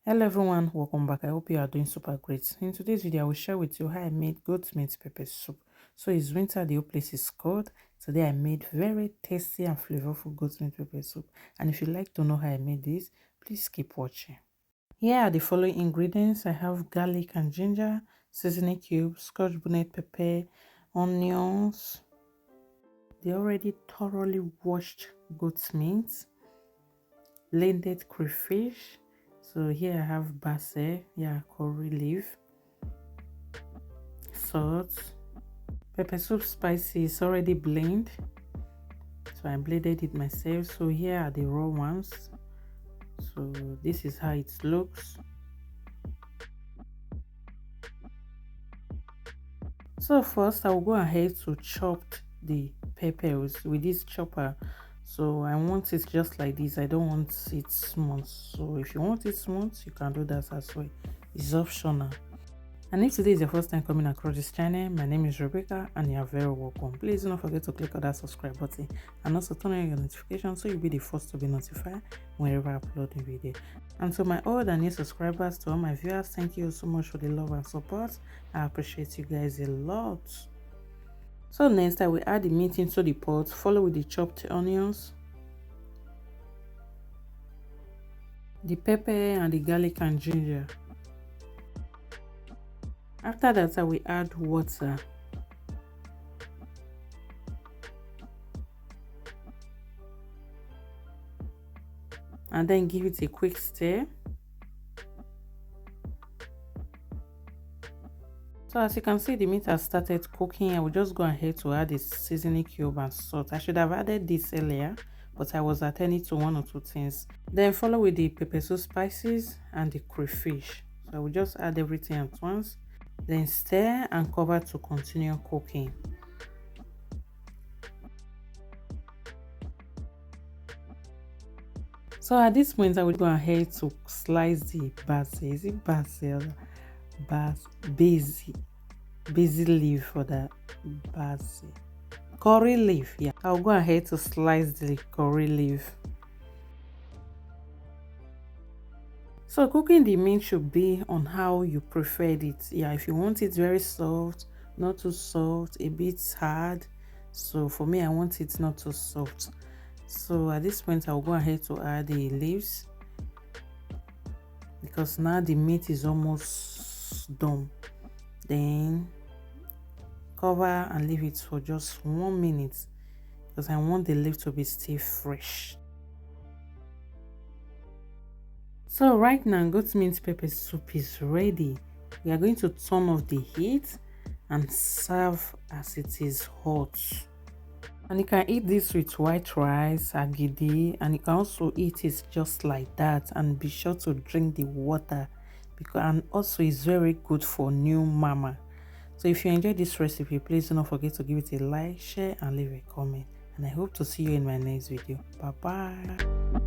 Hello everyone, welcome back. I hope you are doing super great. In today's video I will share with you how I made goat meat pepper soup. So it's winter, the whole place is cold. Today I made very tasty and flavorful goat meat pepper soup, and if you like to know how I made this, please keep watching. Here are the following ingredients. I have garlic and ginger, seasoning cubes, Scotch bonnet pepper, onions, the already thoroughly washed goat meat, blended crayfish. So here I have basil, curry leaf, salt, pepper soup spices already blended. So I blended it myself. So here are the raw ones. So this is how it looks. So first I will go ahead to chop the peppers with this chopper. So I want it just like this. I don't want it smooth. So if you want it smooth, you can do that as well. It's optional. And if today is your first time coming across this channel, my name is Rebecca and you are very welcome. Please do not forget to click on that subscribe button and also turn on your notifications so you'll be the first to be notified whenever I upload a video. And to my old and new subscribers, to all my viewers, thank you so much for the love and support. I appreciate you guys a lot. So next I will add the meat into the pot, follow with the chopped onions, the pepper and the garlic and ginger. After that, I will add water. And then give it a quick stir. So as you can see, the meat has started cooking. I will just go ahead to add the seasoning cube and salt. I should have added this earlier, but I was attending to one or two things. Then follow with the peppersoup spices and the crayfish. So I will just add everything at once. Then stir and cover to continue cooking. So at this point I will go ahead to slice the basil. Is it basil? Basil leaf for the basil. Curry leaf, yeah. I'll go ahead to slice the curry leaf. So cooking the meat should be on how you preferred it. Yeah, if you want it very soft, not too soft, a bit hard. So for me, I want it not too soft. So at this point, I'll go ahead to add the leaves because now the meat is almost done. Then cover and leave it for just 1 minute because I want the leaf to be still fresh. So right now, goat meat pepper soup is ready. We are going to turn off the heat and serve as it is hot. And you can eat this with white rice, agidi, and you can also eat it just like that. And be sure to drink the water and also it's very good for new mama. So if you enjoyed this recipe, please do not forget to give it a like, share, and leave a comment. And I hope to see you in my next video. Bye bye.